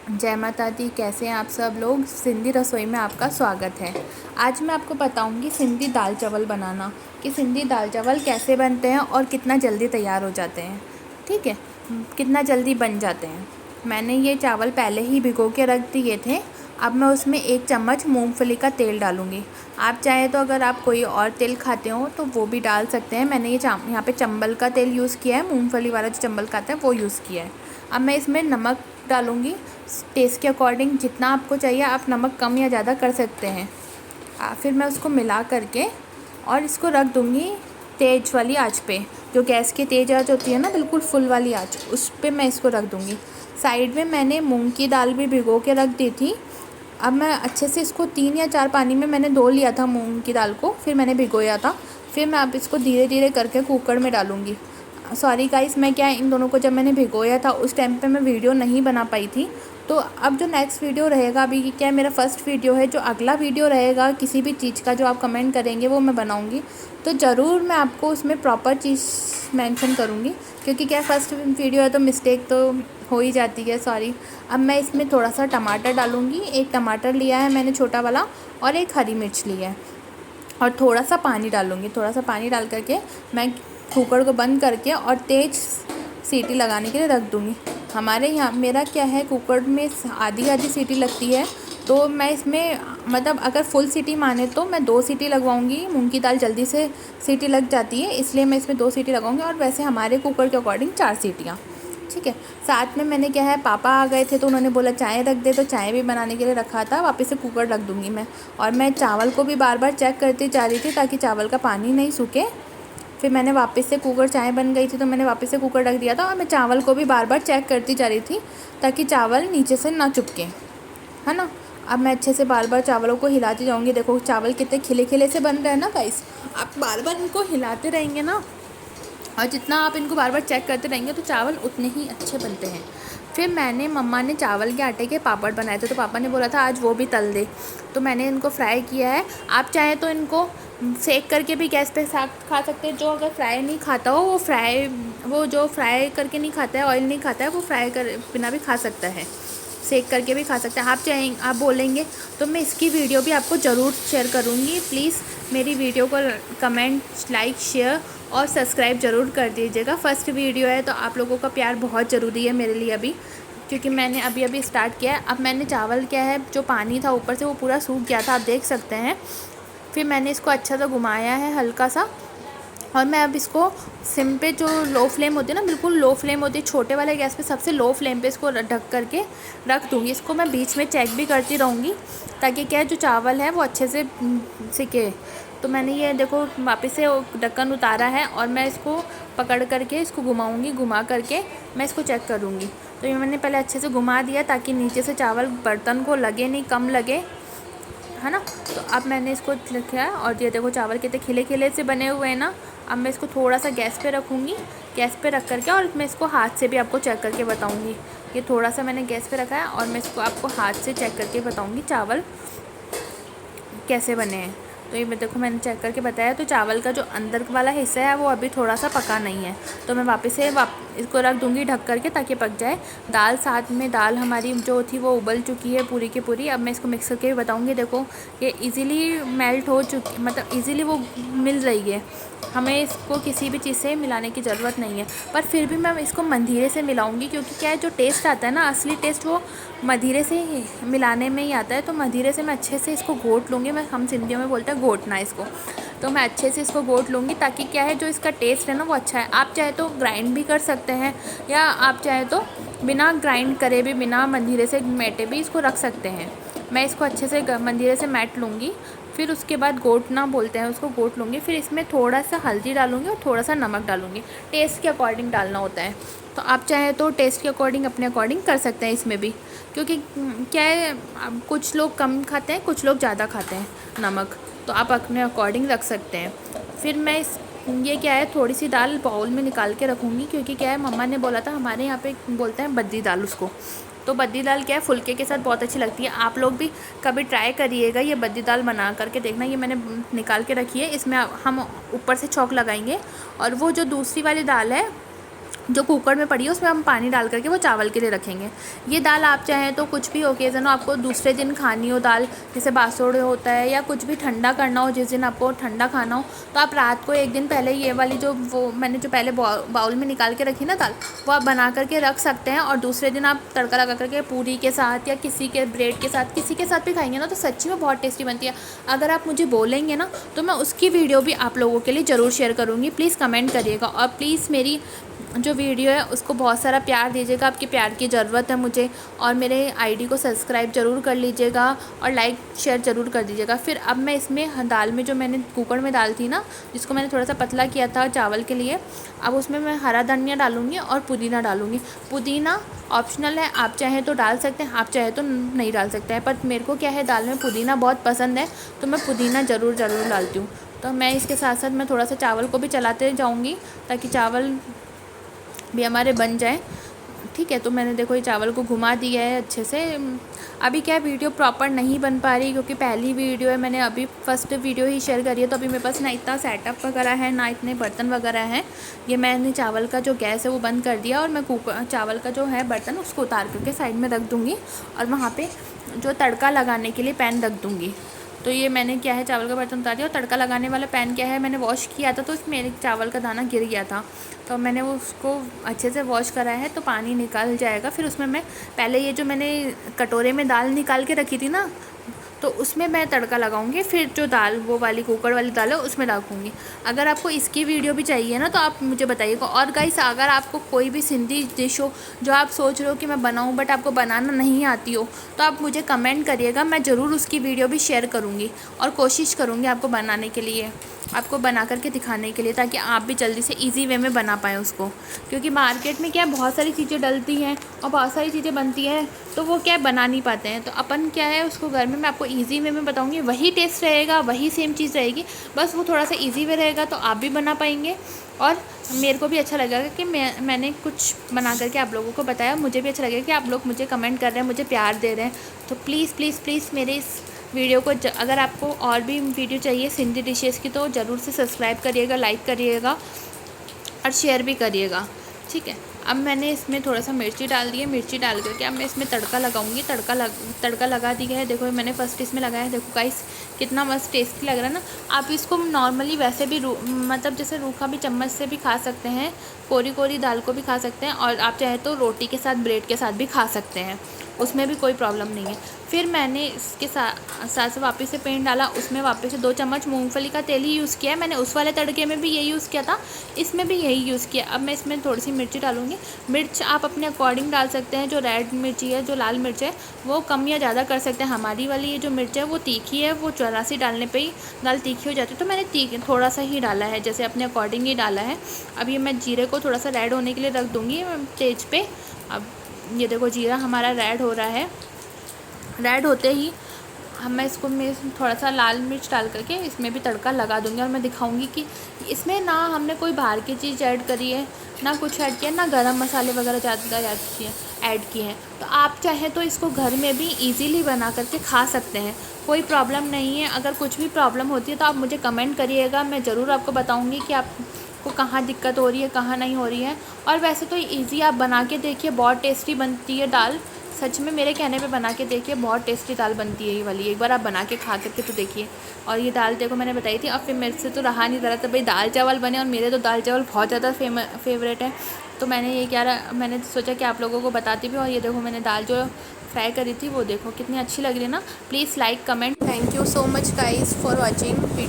जय माता दी। कैसे हैं आप सब लोग। सिंधी रसोई में आपका स्वागत है। आज मैं आपको बताऊंगी सिंधी दाल चावल बनाना, कि सिंधी दाल चावल कैसे बनते हैं और कितना जल्दी तैयार हो जाते हैं। ठीक है, कितना जल्दी बन जाते हैं। मैंने ये चावल पहले ही भिगो के रख दिए थे। अब मैं उसमें 1 चम्मच मूंगफली का तेल डालूँगी। आप चाहें तो अगर आप कोई और तेल खाते हो तो वो भी डाल सकते हैं। मैंने ये यहाँ पे चंबल का तेल यूज़ किया है, मूंगफली वाला जो चंबल का आता है वो यूज़ किया है। अब मैं इसमें नमक डालूँगी टेस्ट के अकॉर्डिंग। जितना आपको चाहिए आप नमक कम या ज़्यादा कर सकते हैं। फिर मैं उसको मिला करके और इसको रख दूँगी तेज़ वाली आंच पे। जो गैस की तेज़ आंच होती है ना, बिल्कुल फुल वाली आंच, उस पे मैं इसको रख दूँगी। साइड में मैंने मूंग की दाल भी भिगो के रख दी थी। अब मैं अच्छे से इसको 3 या 4 पानी में मैंने धो लिया था मूंग की दाल को, फिर मैंने भिगोया था। फिर मैं अब इसको धीरे धीरे करके कुकर में डालूँगी। सॉरी गाइस, मैं क्या इन दोनों को जब मैंने भिगोया था उस टाइम पे मैं वीडियो नहीं बना पाई थी। तो अब जो नेक्स्ट वीडियो रहेगा, अभी क्या मेरा फर्स्ट वीडियो है, जो अगला वीडियो रहेगा किसी भी चीज़ का जो आप कमेंट करेंगे वो मैं बनाऊंगी। तो ज़रूर मैं आपको उसमें प्रॉपर चीज़ मेंशन करूंगी, क्योंकि क्या फर्स्ट वीडियो है तो मिस्टेक तो हो ही जाती है। सॉरी। अब मैं इसमें थोड़ा सा टमाटर डालूँगी। 1 टमाटर लिया है मैंने छोटा वाला, और 1 हरी मिर्च ली है, और थोड़ा सा पानी डालूँगी। थोड़ा सा पानी डाल करके मैं कुकर को बंद करके और तेज़ सीटी लगाने के लिए रख दूँगी। हमारे यहाँ मेरा क्या है, कुकर में आधी आधी सीटी लगती है। तो मैं इसमें मतलब अगर फुल सीटी माने तो मैं 2 सीटी लगवाऊँगी। मूंग की दाल जल्दी से सीटी लग जाती है, इसलिए मैं इसमें 2 सीटी लगाऊँगी। और वैसे हमारे कुकर के अकॉर्डिंग 4 सीटियाँ। ठीक है। साथ में मैंने क्या है, पापा आ गए थे तो उन्होंने बोला चाय रख दे, तो चाय भी बनाने के लिए रखा था। वापस से कुकर रख दूँगी मैं। और मैं चावल को भी बार बार चेक करती जा रही थी ताकि चावल का पानी नहीं सूखे। फिर मैंने वापस से कुकर, चाय बन गई थी तो मैंने वापस से कुकर रख दिया था। और मैं चावल को भी बार बार चेक करती जा रही थी ताकि चावल नीचे से ना चिपके, है ना। अब मैं अच्छे से बार बार चावलों को हिलाती जाऊँगी। देखो चावल कितने खिले खिले से बन रहे हैं ना गाइस। आप बार बार इनको हिलाते रहेंगे ना, और जितना आप इनको बार बार चेक करते रहेंगे तो चावल उतने ही अच्छे बनते हैं। फिर मैंने, मम्मा ने चावल के आटे के पापड़ बनाए थे तो पापा ने बोला था आज वो भी तल दे, तो मैंने इनको फ्राई किया है। आप चाहें तो इनको सेक करके भी गैस पे साथ खा सकते हैं। जो अगर फ्राई नहीं खाता हो वो जो फ्राई करके नहीं खाता है, ऑयल नहीं खाता है, वो फ्राई कर बिना भी खा सकता है, सेक करके भी खा सकते हैं। आप बोलेंगे तो मैं इसकी वीडियो भी आपको ज़रूर शेयर करूँगी। प्लीज़ मेरी वीडियो को कमेंट, लाइक, शेयर और सब्सक्राइब ज़रूर कर दीजिएगा। फर्स्ट वीडियो है तो आप लोगों का प्यार बहुत ज़रूरी है मेरे लिए अभी, क्योंकि मैंने अभी स्टार्ट किया है। अब मैंने चावल क्या है, जो पानी था ऊपर से वो पूरा सूख गया था, आप देख सकते हैं। फिर मैंने इसको अच्छा सा घुमाया है हल्का सा, और मैं अब इसको सिम पे, जो लो फ्लेम होती है ना, बिल्कुल लो फ्लेम होती है, छोटे वाले गैस पे सबसे लो फ्लेम पे इसको ढक करके रख दूँगी। इसको मैं बीच में चेक भी करती रहूँगी ताकि क्या है, जो चावल है वो अच्छे से सिके। तो मैंने ये देखो वापस से ढक्कन उतारा है, और मैं इसको पकड़ करके इसको घुमाऊँगी। घुमा करके मैं इसको चेक करूँगी। तो ये मैंने पहले अच्छे से घुमा दिया ताकि नीचे से चावल बर्तन को लगे नहीं, कम लगे, है ना। तो अब मैंने इसको रखा है, और ये देखो चावल कितने खिले खिले से बने हुए हैं ना। अब मैं इसको थोड़ा सा गैस पे रखूँगी, गैस पे रख करके, और मैं इसको हाथ से भी आपको चेक करके बताऊँगी। ये थोड़ा सा मैंने गैस पे रखा है, और मैं इसको आपको हाथ से चेक करके बताऊँगी चावल कैसे बने हैं। तो ये देखो मैंने चेक करके बताया, तो चावल का जो अंदर वाला हिस्सा है वो अभी थोड़ा सा पका नहीं है। तो मैं वापस से इसको रख दूँगी ढक करके ताकि पक जाए। दाल साथ में, दाल हमारी जो थी वो उबल चुकी है पूरी की पूरी। अब मैं इसको मिक्स करके बताऊँगी। देखो ये इजीली मेल्ट हो चुकी, मतलब इजीली वो मिल रही है। हमें इसको किसी भी चीज़ से मिलाने की ज़रूरत नहीं है, पर फिर भी मैं इसको मंधीरे से मिलाऊंगी, क्योंकि क्या है, जो टेस्ट आता है ना, असली टेस्ट वो मधीरे से ही मिलाने में ही आता है। तो मधीरे से मैं अच्छे से इसको घोट लूँगी। हम सिंधियों में बोलते हैं घोटना इसको। तो मैं अच्छे से इसको घोट लूँगी ताकि क्या है, जो इसका टेस्ट है ना वो अच्छा है। आप चाहे तो ग्राइंड भी कर सकते हैं, या आप चाहे तो बिना ग्राइंड करे भी, बिना मंधीरे से मेटे भी इसको रख सकते हैं। मैं इसको अच्छे से मंधीरे से मैट लूँगी। फिर उसके बाद घोटना बोलते हैं उसको, घोट लूँगी। फिर इसमें थोड़ा सा हल्दी डालूँगी और थोड़ा सा नमक डालूँगी। टेस्ट के अकॉर्डिंग डालना होता है, तो आप चाहें तो टेस्ट के अकॉर्डिंग अपने अकॉर्डिंग कर सकते हैं इसमें भी, क्योंकि क्या है, कुछ लोग कम खाते हैं, कुछ लोग ज़्यादा खाते हैं नमक, तो आप अपने अकॉर्डिंग रख सकते हैं। फिर मैं ये क्या है, थोड़ी सी दाल बाउल में निकाल के रखूँगी, क्योंकि क्या है, मम्मा ने बोला था, हमारे यहाँ पे बोलते हैं बद्दी दाल उसको। तो बद्दी दाल क्या है, फुल्के के साथ बहुत अच्छी लगती है। आप लोग भी कभी ट्राई करिएगा ये बद्दी दाल बना करके देखना। ये मैंने निकाल के रखी है, इसमें हम ऊपर से छौंक लगाएंगे। और वो जो दूसरी वाली दाल है जो कुकर में पड़ी है उसमें हम पानी डाल करके वो चावल के लिए रखेंगे। ये दाल आप चाहें तो कुछ भी ओकेज़न हो, आपको दूसरे दिन खानी हो दाल, जैसे बासोड़े होता है या कुछ भी ठंडा करना हो, जिस दिन आपको ठंडा खाना हो, तो आप रात को एक दिन पहले ये वाली जो वो मैंने जो पहले बाउल में निकाल के रखी ना दाल, वो आप बना करके रख सकते हैं। और दूसरे दिन आप तड़का लगा करके पूरी के साथ या किसी के ब्रेड के साथ, किसी के साथ भी खाएंगे ना, तो सच्ची में बहुत टेस्टी बनती है। अगर आप मुझे बोलेंगे ना तो मैं उसकी वीडियो भी आप लोगों के लिए ज़रूर शेयर करूँगी। प्लीज़ कमेंट करिएगा और प्लीज़ मेरी जो वीडियो है उसको बहुत सारा प्यार दीजिएगा। आपके प्यार की ज़रूरत है मुझे। और मेरे आईडी को सब्सक्राइब ज़रूर कर लीजिएगा और लाइक शेयर ज़रूर कर दीजिएगा। फिर अब मैं इसमें दाल में जो मैंने कुकर में दाल थी ना, जिसको मैंने थोड़ा सा पतला किया था चावल के लिए, अब उसमें मैं हरा धनिया डालूँगी और पुदीना डालूँगी। पुदीना ऑप्शनल है, आप चाहें तो डाल सकते हैं, आप चाहें तो नहीं डाल सकते हैं, पर मेरे को क्या है दाल में पुदीना बहुत पसंद है तो मैं पुदीना ज़रूर डालती हूँ। तो मैं इसके साथ साथ मैं थोड़ा सा चावल को भी चलाते जाऊँगी ताकि चावल भी हमारे बन जाए। ठीक है, तो मैंने देखो ये चावल को घुमा दिया है अच्छे से। अभी क्या वीडियो प्रॉपर नहीं बन पा रही क्योंकि पहली वीडियो है, मैंने अभी फर्स्ट वीडियो ही शेयर करी है, तो अभी मेरे पास ना इतना सेटअप वगैरह है ना इतने बर्तन वगैरह हैं। ये मैंने चावल का जो गैस है वो बंद कर दिया और मैं चावल का जो है बर्तन उसको उतार करके साइड में रख दूँगी और वहाँ पर जो तड़का लगाने के लिए पैन रख दूँगी। तो ये मैंने क्या है चावल का बर्तन उतार दिया और तड़का लगाने वाला पैन क्या है मैंने वॉश किया था, तो इसमें मेरे चावल का दाना गिर गया था, तो मैंने उसको अच्छे से वॉश करा है तो पानी निकल जाएगा। फिर उसमें मैं पहले ये जो मैंने कटोरे में दाल निकाल के रखी थी ना, तो उसमें मैं तड़का लगाऊंगी। फिर जो दाल वो वाली कुकर वाली दाल है उसमें रखूँगी। अगर आपको इसकी वीडियो भी चाहिए ना तो आप मुझे बताइएगा। और गाइस अगर आपको कोई भी सिंधी डिश हो जो आप सोच रहे हो कि मैं बनाऊं बट आपको बनाना नहीं आती हो, तो आप मुझे कमेंट करिएगा, मैं ज़रूर उसकी वीडियो भी शेयर करूँगी और कोशिश करूँगी आपको बनाने के लिए, आपको बना करके दिखाने के लिए, ताकि आप भी जल्दी से इजी वे में बना पाएँ उसको। क्योंकि मार्केट में क्या है बहुत सारी चीज़ें डलती हैं और बहुत सारी चीज़ें बनती हैं, तो वो क्या बना नहीं पाते हैं। तो अपन क्या है उसको घर में मैं आपको इजी वे में बताऊंगी, वही टेस्ट रहेगा, वही सेम चीज़ रहेगी, बस वो थोड़ा सा इजी वे रहेगा तो आप भी बना पाएंगे और मेरे को भी अच्छा लगेगा कि मैंने कुछ बना करके आप लोगों को बताया। मुझे भी अच्छा लगेगा कि आप लोग मुझे कमेंट कर रहे हैं, मुझे प्यार दे रहे हैं। तो प्लीज़ प्लीज़ प्लीज़ मेरे इस वीडियो को अगर आपको और भी वीडियो चाहिए सिंधी डिशेज़ की तो ज़रूर से सब्सक्राइब करिएगा, लाइक करिएगा और शेयर भी करिएगा। ठीक है, अब मैंने इसमें थोड़ा सा मिर्ची डाल दी है। मिर्ची डाल करके अब मैं इसमें तड़का लगाऊंगी। तड़का लगा दिया है। देखो मैंने फर्स्ट इसमें लगाया है, देखो गाइस कितना मस्त टेस्टी लग रहा है ना। आप इसको नॉर्मली वैसे भी मतलब जैसे रूखा भी चम्मच से भी खा सकते हैं, कोरी कोरी दाल को भी खा सकते हैं, और आप चाहे तो रोटी के साथ ब्रेड के साथ भी खा सकते हैं, उसमें भी कोई प्रॉब्लम नहीं है। फिर मैंने इसके साथ से वापस से पेन डाला, उसमें वापस से 2 चम्मच मूंगफली का तेल ही यूज़ किया है। मैंने उस वाले तड़के में भी यही यूज़ किया था, इसमें भी यही यूज़ किया। अब मैं इसमें थोड़ी सी मिर्ची डालूँगी। मिर्च आप अपने अकॉर्डिंग डाल सकते हैं। जो रेड मिर्ची है, जो लाल मिर्च है, वो कम या ज़्यादा कर सकते हैं। हमारी वाली ये जो मिर्च है वो तीखी है, वो ज़रा सी डालने पर ही दाल तीखी हो जाती है, तो मैंने थोड़ा सा ही डाला है, जैसे अपने अकॉर्डिंग ही डाला है। अब ये मैं जीरे को थोड़ा सा रेड होने के लिए रख दूँगी तेज पे। अब ये देखो जीरा हमारा रेड हो रहा है। रेड होते ही मैं थोड़ा सा लाल मिर्च डाल करके इसमें भी तड़का लगा दूँगी और मैं दिखाऊंगी कि इसमें ना हमने कोई बाहर की चीज़ ऐड करी है, ना कुछ ऐड किया, ना गरम मसाले वगैरह ज़्यादा ऐड किए हैं। तो आप चाहे तो इसको घर में भी इजीली बना करके खा सकते हैं, कोई प्रॉब्लम नहीं है। अगर कुछ भी प्रॉब्लम होती है तो आप मुझे कमेंट करिएगा, मैं ज़रूर आपको बताऊँगी कि आपको कहाँ दिक्कत हो रही है, कहाँ नहीं हो रही है। और वैसे तो ईज़ी, आप बना के देखिए, बहुत टेस्टी बनती है दाल। सच में मेरे कहने पे बना के देखिए, बहुत टेस्टी दाल बनती है ये वाली। एक बार आप बना के खा करके तो देखिए। और ये दाल देखो मैंने बताई थी। अब फिर मेरे से तो रहा नहीं रहा था भाई दाल चावल बने, और मेरे तो दाल चावल बहुत ज़्यादा फेवरेट है। तो मैंने सोचा कि आप लोगों को बताती भी। और ये देखो मैंने दाल जो फ्राई करी थी वो देखो कितनी अच्छी लग रही है ना। Please like comment. Thank you so much guys for watching video.